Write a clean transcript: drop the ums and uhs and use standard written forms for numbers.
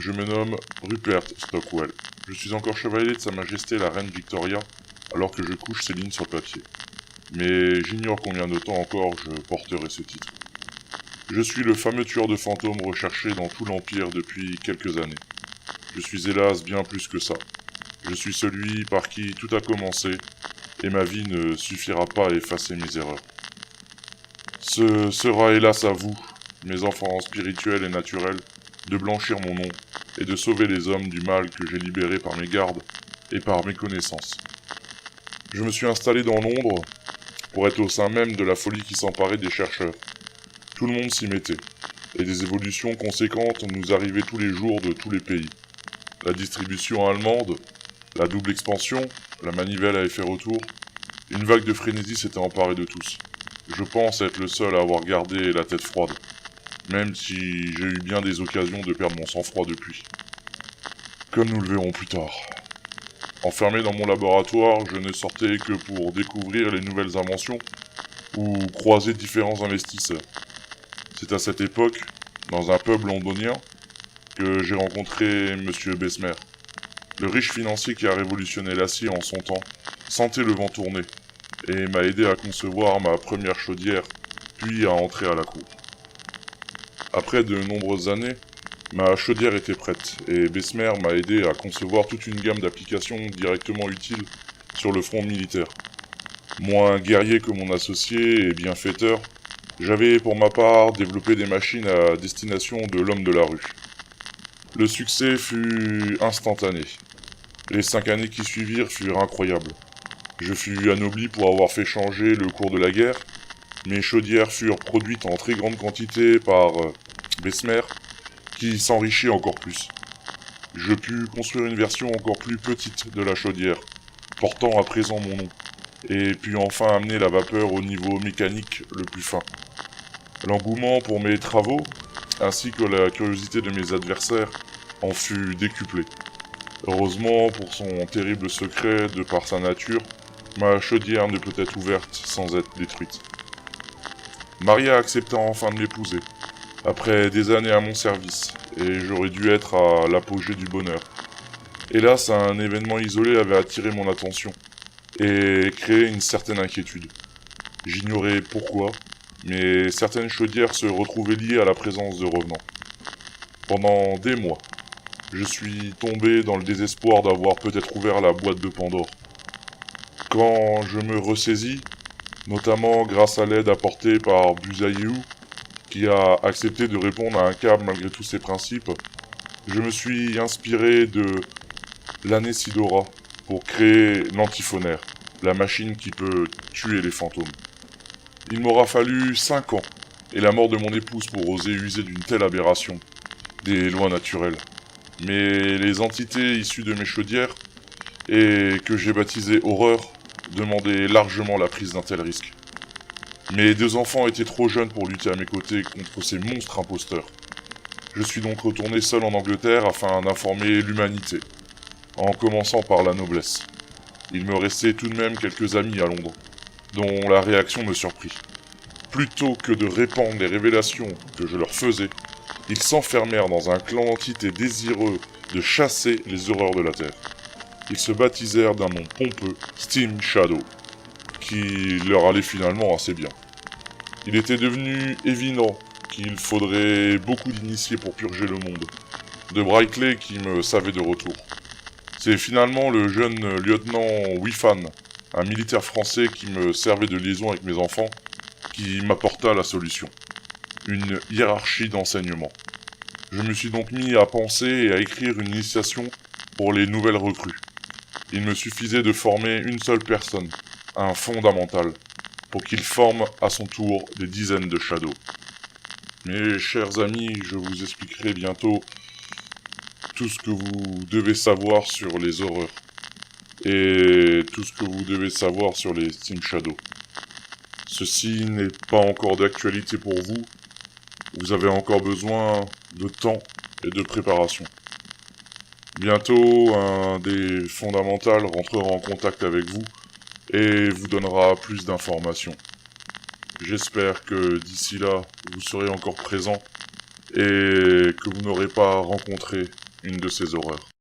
Je me nomme Rupert Stockwell. Je suis encore chevalier de Sa Majesté la Reine Victoria, alors que je couche ces lignes sur papier. Mais j'ignore combien de temps encore je porterai ce titre. Je suis le fameux tueur de fantômes recherché dans tout l'Empire depuis quelques années. Je suis hélas bien plus que ça. Je suis celui par qui tout a commencé, et ma vie ne suffira pas à effacer mes erreurs. Ce sera hélas à vous, mes enfants spirituels et naturels, de blanchir mon nom, et de sauver les hommes du mal que j'ai libéré par mes gardes et par mes connaissances. Je me suis installé dans l'ombre pour être au sein même de la folie qui s'emparait des chercheurs. Tout le monde s'y mettait, et des évolutions conséquentes nous arrivaient tous les jours de tous les pays. La distribution allemande, la double expansion, la manivelle à effet retour, une vague de frénésie s'était emparée de tous. Je pense être le seul à avoir gardé la tête froide, même si j'ai eu bien des occasions de perdre mon sang-froid depuis. Comme nous le verrons plus tard. Enfermé dans mon laboratoire, je ne sortais que pour découvrir les nouvelles inventions ou croiser différents investisseurs. C'est à cette époque, dans un pub londonien, que j'ai rencontré M. Bessemer. Le riche financier qui a révolutionné l'acier en son temps sentait le vent tourner et m'a aidé à concevoir ma première chaudière, puis à entrer à la cour. Après de nombreuses années, ma chaudière était prête et Bessemer m'a aidé à concevoir toute une gamme d'applications directement utiles sur le front militaire. Moins guerrier que mon associé et bienfaiteur, j'avais pour ma part développé des machines à destination de l'homme de la rue. Le succès fut instantané. Les 5 années qui suivirent furent incroyables. Je fus anobli pour avoir fait changer le cours de la guerre. Mes chaudières furent produites en très grande quantité par Bessemer, qui s'enrichit encore plus. Je pus construire une version encore plus petite de la chaudière, portant à présent mon nom, et puis enfin amener la vapeur au niveau mécanique le plus fin. L'engouement pour mes travaux, ainsi que la curiosité de mes adversaires, en fut décuplée. Heureusement, pour son terrible secret, de par sa nature, ma chaudière ne peut être ouverte sans être détruite. Maria accepta enfin de m'épouser, après des années à mon service, et j'aurais dû être à l'apogée du bonheur. Hélas, un événement isolé avait attiré mon attention, et créé une certaine inquiétude. J'ignorais pourquoi, mais certaines chaudières se retrouvaient liées à la présence de revenants. Pendant des mois, je suis tombé dans le désespoir d'avoir peut-être ouvert la boîte de Pandore. Quand je me ressaisis, notamment grâce à l'aide apportée par Buzaïou, qui a accepté de répondre à un câble malgré tous ses principes, je me suis inspiré de l'Anesidora pour créer l'antiphonaire, la machine qui peut tuer les fantômes. Il m'aura fallu 5 ans et la mort de mon épouse pour oser user d'une telle aberration, des lois naturelles. Mais les entités issues de mes chaudières, et que j'ai baptisées Horreur, demandaient largement la prise d'un tel risque. Mes 2 enfants étaient trop jeunes pour lutter à mes côtés contre ces monstres imposteurs. Je suis donc retourné seul en Angleterre afin d'informer l'humanité, en commençant par la noblesse. Il me restait tout de même quelques amis à Londres, dont la réaction me surprit. Plutôt que de répandre les révélations que je leur faisais, ils s'enfermèrent dans un clan d'entités désireux de chasser les horreurs de la Terre. Ils se baptisèrent d'un nom pompeux, Steam Shadow, qui leur allait finalement assez bien. Il était devenu évident qu'il faudrait beaucoup d'initiés pour purger le monde, de Brightleigh qui me savait de retour. C'est finalement le jeune lieutenant Wifan, un militaire français qui me servait de liaison avec mes enfants, qui m'apporta la solution. Une hiérarchie d'enseignement. Je me suis donc mis à penser et à écrire une initiation pour les nouvelles recrues. Il me suffisait de former une seule personne, un fondamental, pour qu'il forme à son tour des dizaines de shadows. Mes chers amis, je vous expliquerai bientôt tout ce que vous devez savoir sur les horreurs, et tout ce que vous devez savoir sur les Steam Shadows. Ceci n'est pas encore d'actualité pour vous. Vous avez encore besoin de temps et de préparation. Bientôt, un des fondamentales rentrera en contact avec vous et vous donnera plus d'informations. J'espère que d'ici là, vous serez encore présent et que vous n'aurez pas rencontré une de ces horreurs.